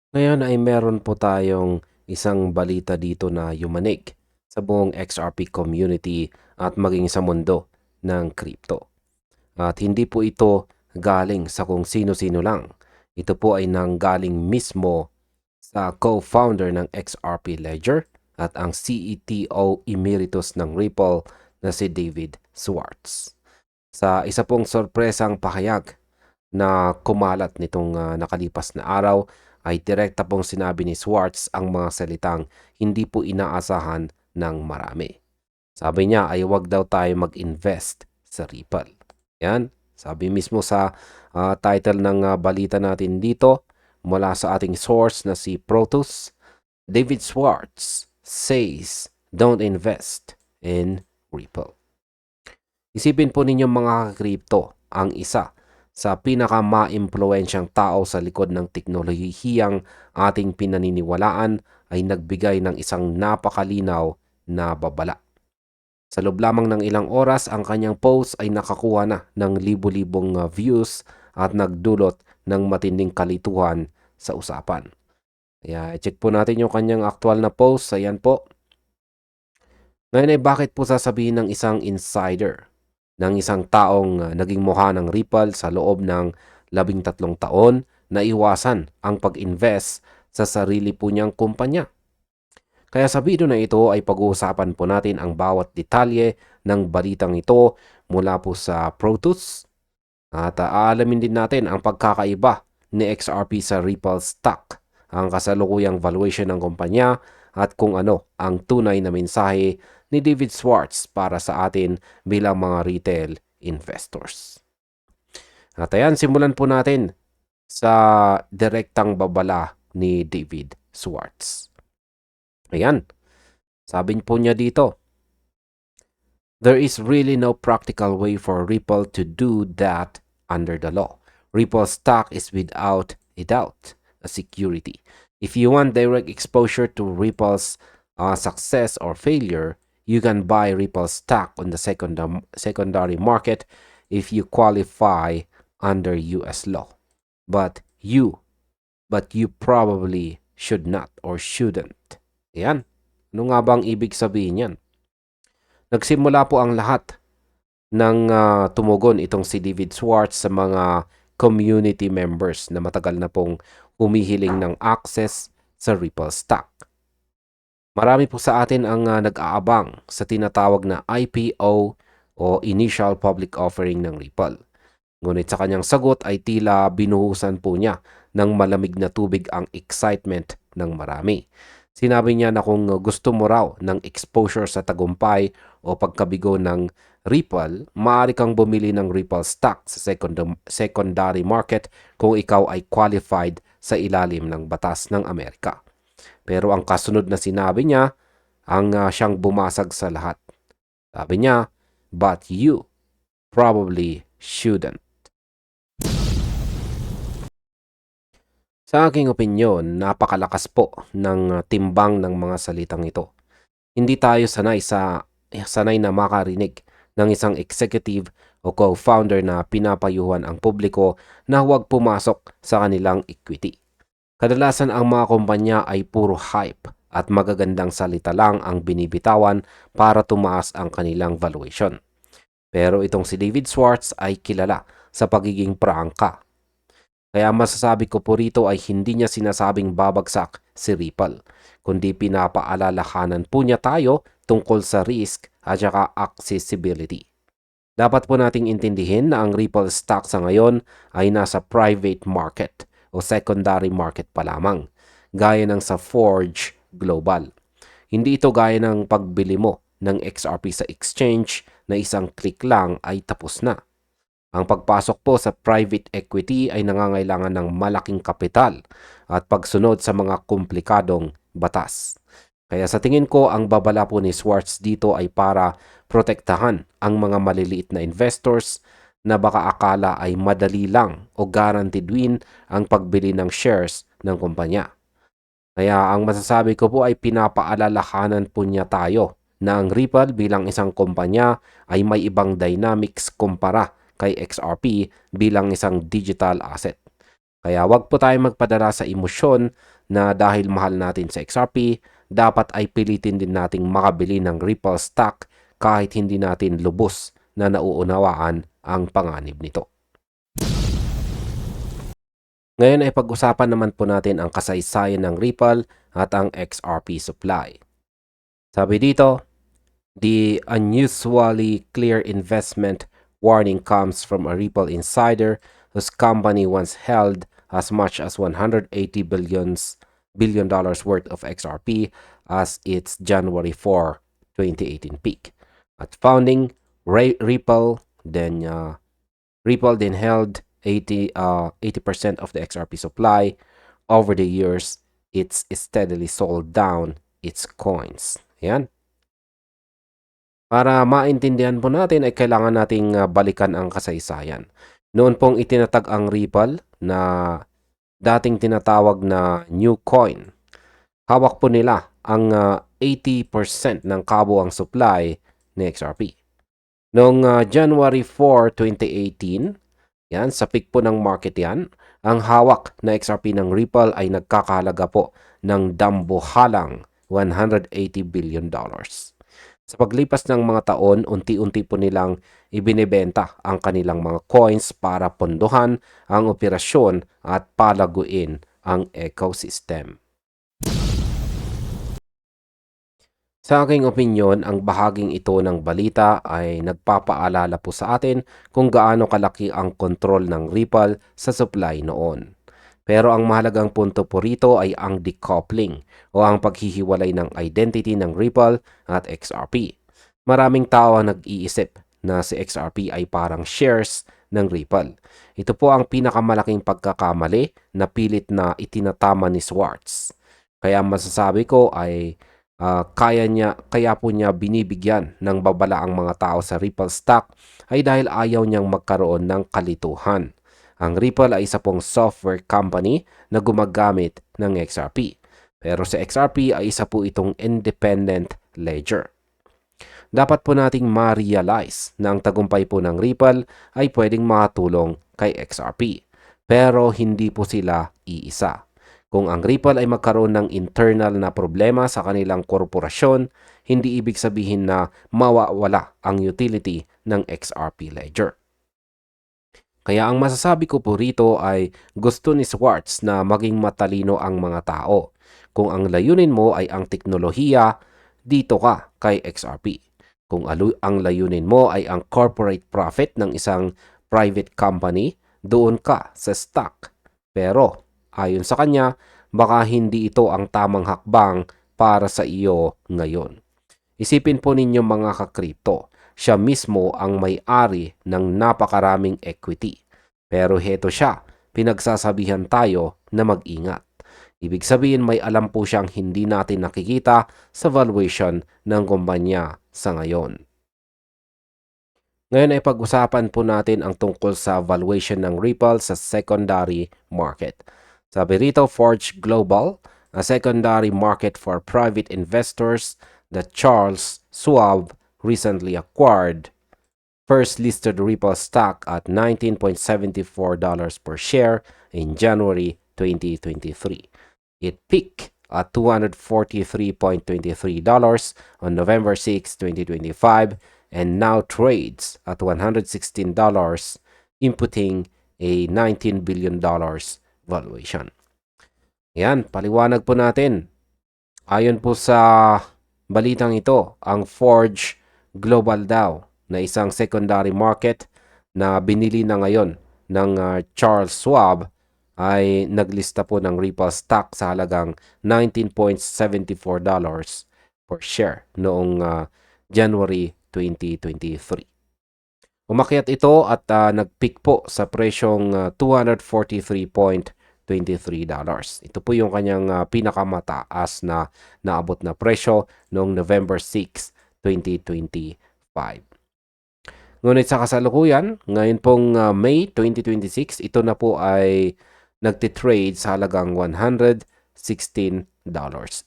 Ngayon ay meron po tayong isang balita dito na yumanig sa buong XRP community at maging sa mundo ng crypto. At hindi po ito galing sa kung sino-sino lang. Ito po ay nanggaling mismo sa co-founder ng XRP Ledger at ang CETO Emeritus ng Ripple na si David Schwartz. Sa isa pong sorpresang pahayag na kumalat nitong nakalipas na araw ay direkta pong sinabi ni Schwartz ang mga salitang hindi po inaasahan ng marami. Sabi niya ay huwag daw tayo mag-invest sa Ripple. Yan, sabi mismo sa title ng balita natin dito mula sa ating source na si Protus, David Schwartz says don't invest in Ripple. Isipin po ninyo mga kripto, ang isa sa pinaka-ma-impluensyang tao sa likod ng teknolohiyang ating pinaniniwalaan ay nagbigay ng isang napakalinaw na babala. Sa loob lamang ng ilang oras, ang kanyang post ay nakakuha na ng libo-libong views at nagdulot ng matinding kalituhan sa usapan. Kaya check po natin yung kanyang aktual na post. Ayan po. Ngayon ay bakit po sasabihin ng isang insider ng isang taong naging mukha ng Ripple sa loob ng 13 taon na iwasan ang pag-invest sa sarili po niyang kumpanya? Kaya sa video na ito ay pag-uusapan po natin ang bawat detalye ng balitang ito mula po sa Protus at aalamin din natin ang pagkakaiba ni XRP sa Ripple stock, ang kasalukuyang valuation ng kumpanya at kung ano ang tunay na mensahe ni David Schwartz para sa atin bilang mga retail investors. At ayan, simulan po natin sa direktang babala ni David Schwartz. Ayan, sabi po niya dito, there is really no practical way for Ripple to do that under the law. Ripple stock is without a doubt a security. If you want direct exposure to Ripple's success or failure, you can buy Ripple stock on the secondary market if you qualify under US law. But you probably should not or shouldn't. Yan. Ano nga bang ibig sabihin yan? Nagsimula po ang lahat ng tumugon itong si David Schwartz sa mga community members na matagal na pong humihiling ng access sa Ripple stock. Marami po sa atin ang nag-aabang sa tinatawag na IPO o Initial Public Offering ng Ripple. Ngunit sa kanyang sagot ay tila binuhusan po niya ng malamig na tubig ang excitement ng marami. Sinabi niya na kung gusto mo raw ng exposure sa tagumpay o pagkabigo ng Ripple, maaari kang bumili ng Ripple stock sa secondary market kung ikaw ay qualified sa ilalim ng batas ng Amerika. Pero ang kasunod na sinabi niya, ang siyang bumasag sa lahat. Sabi niya, but you probably shouldn't. Sa aking opinyon, napakalakas po ng timbang ng mga salitang ito. Hindi tayo sanay na makarinig ng isang executive o co-founder na pinapayuhan ang publiko na huwag pumasok sa kanilang equity. Kadalasan ang mga kumpanya ay puro hype at magagandang salita lang ang binibitawan para tumaas ang kanilang valuation. Pero itong si David Schwartz ay kilala sa pagiging prangka. Kaya masasabi ko po rito ay hindi niya sinasabing babagsak si Ripple, kundi pinapaalalahanan po niya tayo tungkol sa risk at saka accessibility. Dapat po nating intindihin na ang Ripple stock sa ngayon ay nasa private market o secondary market pa lamang, gaya ng sa Forge Global. Hindi ito gaya ng pagbili mo ng XRP sa exchange na isang click lang ay tapos na. Ang pagpasok po sa private equity ay nangangailangan ng malaking kapital at pagsunod sa mga komplikadong batas. Kaya sa tingin ko, ang babala po ni Schwartz dito ay para protektahan ang mga maliliit na investors na baka akala ay madali lang o guaranteed win ang pagbili ng shares ng kumpanya. Kaya ang masasabi ko po ay pinapaalalahanan po niya tayo na ang Ripple bilang isang kumpanya ay may ibang dynamics kumpara kay XRP bilang isang digital asset. Kaya wag po tayo magpadala sa emosyon na dahil mahal natin sa XRP, dapat ay pilitin din nating makabili ng Ripple stock kahit hindi natin lubos na nauunawaan ang panganib nito. Ngayon ay pag-usapan naman po natin ang kasaysayan ng Ripple at ang XRP supply. Sabi dito, the unusually clear investment warning comes from a Ripple insider whose company once held as much as $180 billion worth of XRP as its January 4, 2018 peak. At founding, Ripple then held 80% of the XRP supply. Over the years, it's steadily sold down its coins. Yan. Para maintindihan po natin ay kailangan nating balikan ang kasaysayan. Noon pong itinatag ang Ripple na dating tinatawag na new coin. Hawak po nila ang 80% ng kabuuang supply ni XRP. Noong January 4, 2018, yan, sa peak po ng market yan, ang hawak na XRP ng Ripple ay nagkakahalaga po ng dambuhalang $180 billion. Sa paglipas ng mga taon, unti-unti po nilang ibinebenta ang kanilang mga coins para pondohan ang operasyon at palaguin ang ecosystem. Sa aking opinyon, ang bahaging ito ng balita ay nagpapaalala po sa atin kung gaano kalaki ang kontrol ng Ripple sa supply noon. Pero ang mahalagang punto po rito ay ang decoupling o ang paghihiwalay ng identity ng Ripple at XRP. Maraming tao ang nag-iisip na si XRP ay parang shares ng Ripple. Ito po ang pinakamalaking pagkakamali na pilit na itinatama ni Schwartz. Kaya masasabi ko ay kaya po niya binibigyan ng babala ang mga tao sa Ripple stock ay dahil ayaw niyang magkaroon ng kalituhan. Ang Ripple ay isa pong software company na gumagamit ng XRP. Pero sa XRP ay isa po itong independent ledger. Dapat po nating ma-realize na ang tagumpay po ng Ripple ay pwedeng makatulong kay XRP. Pero hindi po sila iisa. Kung ang Ripple ay magkaroon ng internal na problema sa kanilang korporasyon, hindi ibig sabihin na mawawala ang utility ng XRP ledger. Kaya ang masasabi ko po rito ay gusto ni Schwartz na maging matalino ang mga tao. Kung ang layunin mo ay ang teknolohiya, dito ka kay XRP. Kung ang layunin mo ay ang corporate profit ng isang private company, doon ka sa stock. Pero ayon sa kanya, baka hindi ito ang tamang hakbang para sa iyo ngayon. Isipin po ninyo mga ka-crypto, siya mismo ang may-ari ng napakaraming equity. Pero heto siya, pinagsasabihan tayo na mag-ingat. Ibig sabihin may alam po siyang hindi natin nakikita sa valuation ng kumpanya sa ngayon. Ngayon ay pag-usapan po natin ang tungkol sa valuation ng Ripple sa secondary market. Sabi rito, Forge Global, a secondary market for private investors that Charles Schwab recently acquired, first listed Ripple stock at $19.74 per share in January 2023. It peaked at $243.23 on November 6, 2025 and now trades at $116, inputting a $19 billion valuation. Yan, paliwanag po natin. Ayon po sa balitang ito, ang Forge Global daw na isang secondary market na binili na ngayon ng Charles Schwab ay naglista po ng Ripple stock sa halagang $19.74 per share noong January 2023. Umakyat ito at nag-peak po sa presyong $243.23. Ito po yung kanyang pinakamataas na naabot na presyo noong November 6, 2025. Ngunit sa kasalukuyan, ngayon pong May 2026, ito na po ay nagtitrade sa halagang $116.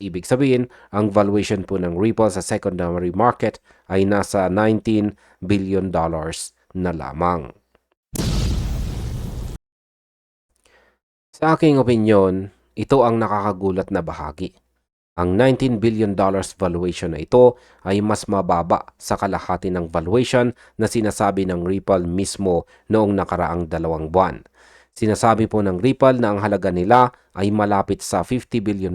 Ibig sabihin, ang valuation po ng Ripple sa secondary market ay nasa $19 billion na lamang. Sa aking opinyon, ito ang nakakagulat na bahagi. Ang $19 billion valuation na ito ay mas mababa sa kalahati ng valuation na sinasabi ng Ripple mismo noong nakaraang 2 buwan. Sinasabi po ng Ripple na ang halaga nila ay malapit sa $50 billion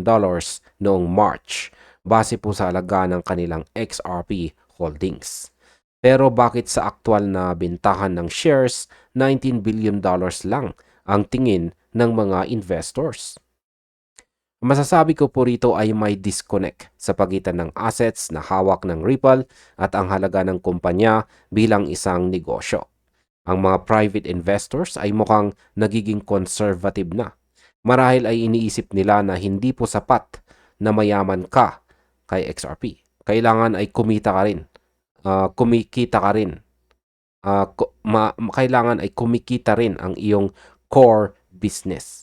noong March, base po sa halaga ng kanilang XRP holdings. Pero bakit sa aktual na bintahan ng shares, $19 billion lang ang tingin ng mga investors? Masasabi ko po rito ay may disconnect sa pagitan ng assets na hawak ng Ripple at ang halaga ng kumpanya bilang isang negosyo. Ang mga private investors ay mukhang nagiging conservative na. Marahil ay iniisip nila na hindi po sapat na mayaman ka kay XRP. Kailangan ay kumikita ka rin. Kailangan ay kumikita rin ang iyong core business.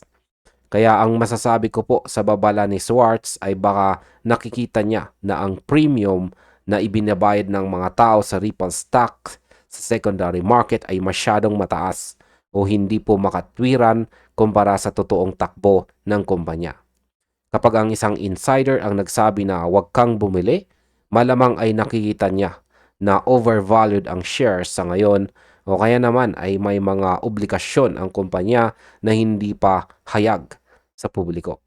Kaya ang masasabi ko po sa babala ni Schwartz ay baka nakikita niya na ang premium na ibinabayad ng mga tao sa Ripple stock sa secondary market ay masyadong mataas o hindi po makatwiran kumpara sa totoong takbo ng kumpanya. Kapag ang isang insider ang nagsabi na huwag kang bumili, malamang ay nakikita niya na overvalued ang shares sa ngayon o kaya naman ay may mga obligasyon ang kumpanya na hindi pa hayag sa publiko.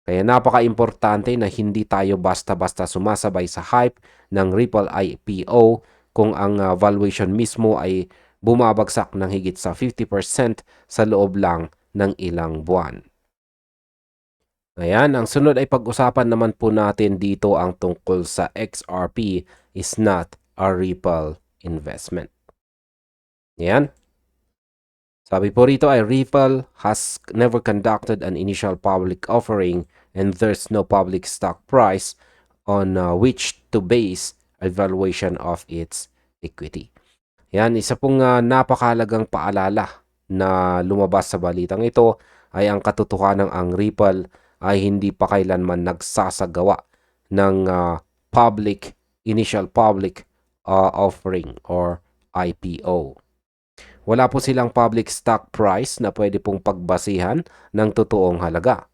Kaya napaka-importante na hindi tayo basta-basta sumasabay sa hype ng Ripple IPO kung ang valuation mismo ay bumabagsak ng higit sa 50% sa loob lang ng ilang buwan. Ayan, ang sunod ay pag-usapan naman po natin dito ang tungkol sa XRP is not a Ripple investment. Ayan. Sabi po rito ay Ripple has never conducted an initial public offering and there's no public stock price on which to base a valuation of its equity. Yan, isa pong napakahalagang paalala na lumabas sa balitang ito ay ang katotohanan ng ang Ripple ay hindi pa kailanman nagsasagawa ng initial public offering or IPO. Wala po silang public stock price na pwede pong pagbasihan ng totoong halaga.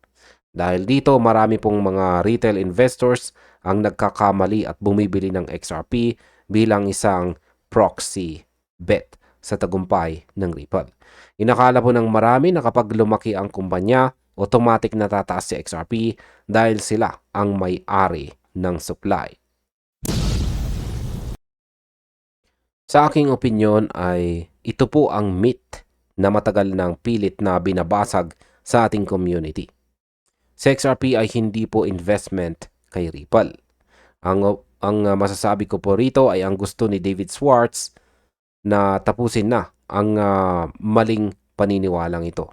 Dahil dito marami pong mga retail investors ang nagkakamali at bumibili ng XRP bilang isang proxy bet sa tagumpay ng Ripple. Inakala po ng marami na kapag lumaki ang kumpanya, automatic na tataas si XRP dahil sila ang may-ari ng supply. Sa aking opinyon ay ito po ang myth na matagal nang pilit na binabasag sa ating community. Si XRP ay hindi po investment kay Ripple. Ang masasabi ko po rito ay ang gusto ni David Schwartz na tapusin na ang maling paniniwalang ito.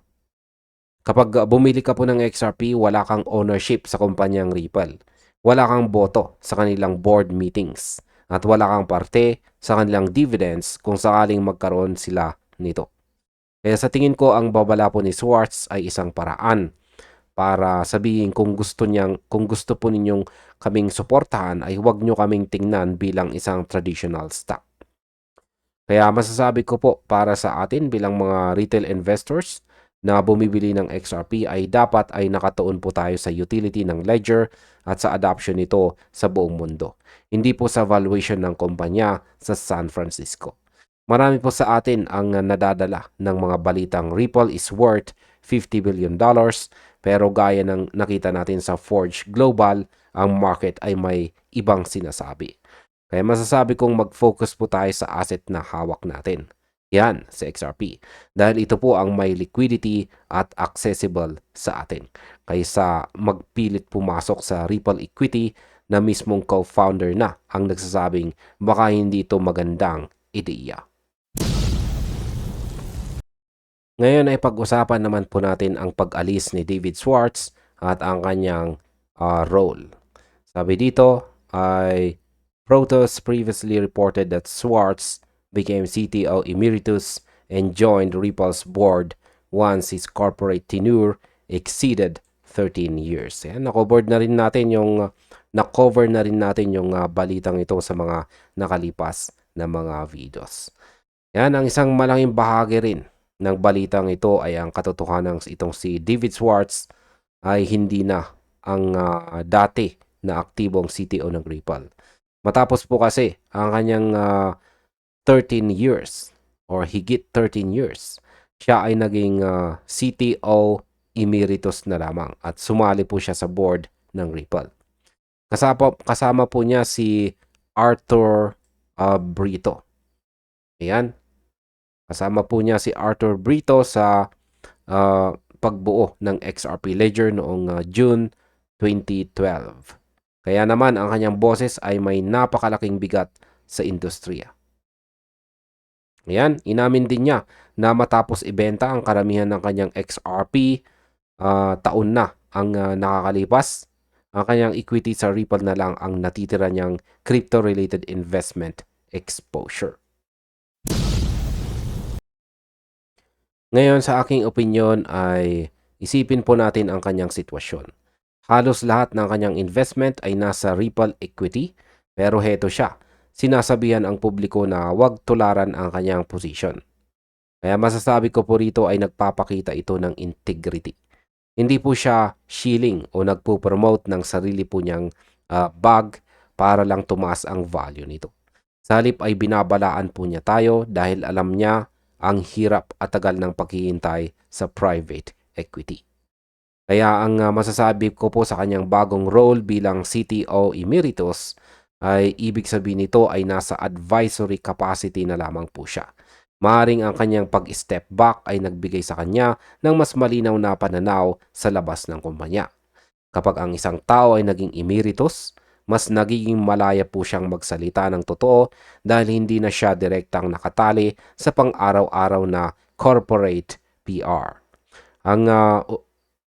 Kapag bumili ka po ng XRP, wala kang ownership sa kumpanyang Ripple. Wala kang boto sa kanilang board meetings. At wala kang parte sa kanilang dividends kung sakaling magkaroon sila nito. Kaya sa tingin ko ang babala po ni Schwartz ay isang paraan para sabihin kung gusto po ninyong kaming suportahan ay huwag nyo kaming tingnan bilang isang traditional stock. Kaya masasabi ko po para sa atin bilang mga retail investors na bumibili ng XRP ay dapat ay nakatuon po tayo sa utility ng ledger at sa adoption nito sa buong mundo. Hindi po sa valuation ng kumpanya sa San Francisco. Marami po sa atin ang nadadala ng mga balitang Ripple is worth $50 billion pero gaya ng nakita natin sa Forge Global, ang market ay may ibang sinasabi. Kaya masasabi kong mag-focus po tayo sa asset na hawak natin. Yan, sa XRP. Dahil ito po ang may liquidity at accessible sa atin. Kaysa magpilit pumasok sa Ripple Equity na mismong co-founder na ang nagsasabing baka hindi ito magandang ideya. Ngayon ay pag-usapan naman po natin ang pag-alis ni David Schwartz at ang kanyang role. Sabi dito ay Protos previously reported that Schwartz became CTO Emeritus and joined Ripple's board once his corporate tenure exceeded 13 years. Yan, na-cover na rin natin yung balitang ito sa mga nakalipas na mga videos. Yan ang isang malaking bahagi rin ng balitang ito ay ang katotohanan itong si David Schwartz ay hindi na ang dati na aktibong CTO ng Ripple. Matapos po kasi ang kanyang 13 years or higit 13 years, siya ay naging CTO emeritus na lamang at sumali po siya sa board ng Ripple. Kasama po niya si Arthur Brito. Ayan. Kasama po niya si Arthur Brito sa pagbuo ng XRP Ledger noong June 2012. Kaya naman ang kanyang boses ay may napakalaking bigat sa industriya. Ayan, inamin din niya na matapos ibenta ang karamihan ng kanyang XRP, taon na ang nakakalipas, ang kanyang equity sa Ripple na lang ang natitira niyang crypto-related investment exposure. Ngayon, sa aking opinion ay isipin po natin ang kanyang sitwasyon. Halos lahat ng kanyang investment ay nasa Ripple equity, pero heto siya. Sinasabihan ang publiko na huwag tularan ang kanyang position. Kaya masasabi ko po rito ay nagpapakita ito ng integrity. Hindi po siya shilling o nagpo-promote ng sarili po niyang bag para lang tumaas ang value nito. Sa halip ay binabalaan po niya tayo dahil alam niya ang hirap at tagal ng paghihintay sa private equity. Kaya ang masasabi ko po sa kanyang bagong role bilang CTO Emeritus ay ibig sabihin nito ay nasa advisory capacity na lamang po siya. Maaring ang kanyang pag-step back ay nagbigay sa kanya ng mas malinaw na pananaw sa labas ng kumpanya. Kapag ang isang tao ay naging emeritus, mas nagiging malaya po siyang magsalita ng totoo dahil hindi na siya direktang nakatali sa pang-araw-araw na corporate PR. Ang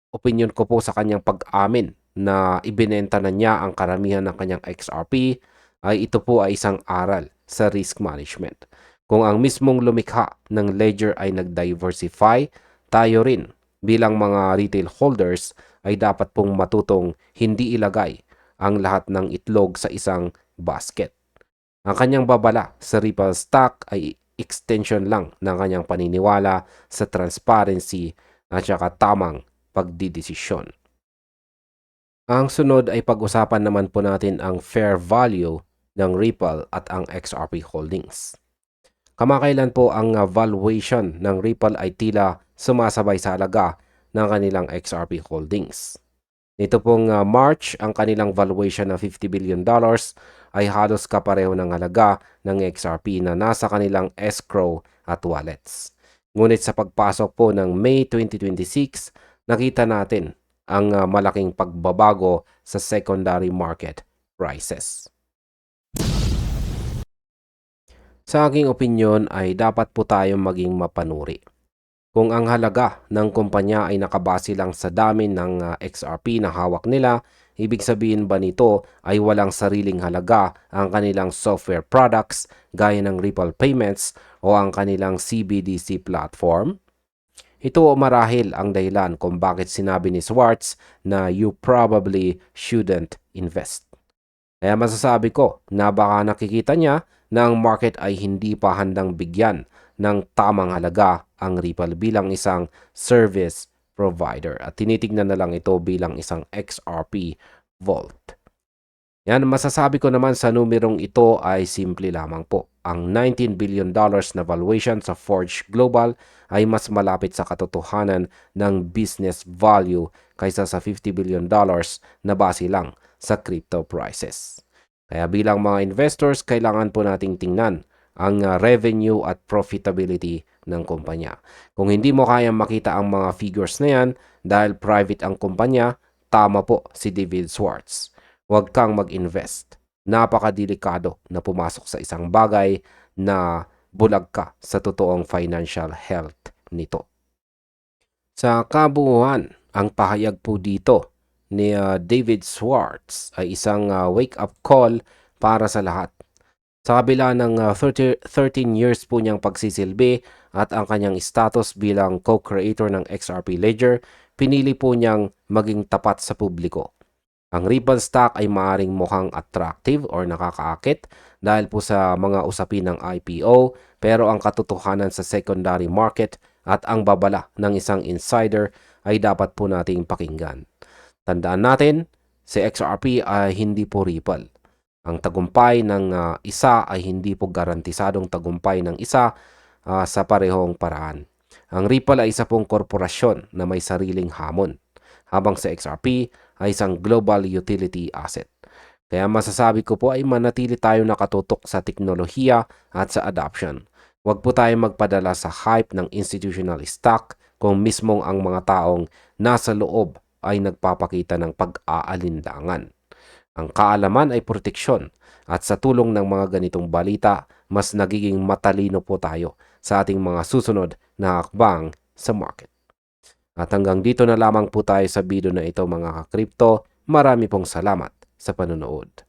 opinion ko po sa kanyang pag-amin na ibinenta na niya ang karamihan ng kanyang XRP ay ito po ay isang aral sa risk management. Kung ang mismong lumikha ng ledger ay nag-diversify, tayo rin bilang mga retail holders ay dapat pong matutong hindi ilagay ang lahat ng itlog sa isang basket. Ang kanyang babala sa Ripple stock ay extension lang ng kanyang paniniwala sa transparency at saka tamang pagdidesisyon. Ang sunod ay pag-usapan naman po natin ang fair value ng Ripple at ang XRP holdings. Kamakailan po ang valuation ng Ripple ay tila sumasabay sa halaga ng kanilang XRP holdings. Nito pong March, ang kanilang valuation na $50 billion ay halos kapareho ng halaga ng XRP na nasa kanilang escrow at wallets. Ngunit sa pagpasok po ng May 2026, nakita natin ang malaking pagbabago sa secondary market prices. Sa aking opinyon ay dapat po tayong maging mapanuri. Kung ang halaga ng kumpanya ay nakabase lang sa dami ng XRP na hawak nila, ibig sabihin ba nito ay walang sariling halaga ang kanilang software products gaya ng Ripple Payments o ang kanilang CBDC platform? Ito marahil ang dahilan kung bakit sinabi ni Schwartz na you probably shouldn't invest. Kaya masasabi ko na baka nakikita niya na ang market ay hindi pa handang bigyan ng tamang halaga ang Ripple bilang isang service provider at tinitignan na lang ito bilang isang XRP vault. Yan, masasabi ko naman sa numerong ito ay simple lamang po. Ang $19 billion na valuation sa Forge Global ay mas malapit sa katotohanan ng business value kaysa sa $50 billion na base lang sa crypto prices. Kaya bilang mga investors, kailangan po nating tingnan ang revenue at profitability ng kumpanya. Kung hindi mo kayang makita ang mga figures na yan dahil private ang kumpanya, tama po si David Schwartz. Huwag kang mag-invest. Napakadelikado na pumasok sa isang bagay na bulag ka sa totoong financial health nito. Sa kabuuan, ang pahayag po dito ni David Schwartz ay isang wake-up call para sa lahat. Sa kabila ng 13 years po niyang pagsisilbi at ang kanyang status bilang co-creator ng XRP Ledger, pinili po niyang maging tapat sa publiko. Ang Ripple stock ay maaring mukhang attractive or nakakaakit dahil po sa mga usapin ng IPO, pero ang katotohanan sa secondary market at ang babala ng isang insider ay dapat po nating pakinggan. Tandaan natin, si XRP ay hindi po Ripple. Ang tagumpay ng isa ay hindi po garantisadong tagumpay ng isa sa parehong paraan. Ang Ripple ay isa pong korporasyon na may sariling hamon, habang sa XRP ay isang global utility asset. Kaya masasabi ko po ay manatili tayo nakatutok sa teknolohiya at sa adoption. Huwag po tayo magpadala sa hype ng institutional stock kung mismong ang mga taong nasa loob ay nagpapakita ng pag-aalinlangan. Ang kaalaman ay proteksyon at sa tulong ng mga ganitong balita, mas nagiging matalino po tayo sa ating mga susunod na hakbang sa market. At hanggang dito na lamang po tayo sa video na ito mga ka-crypto. Marami pong salamat sa panonood.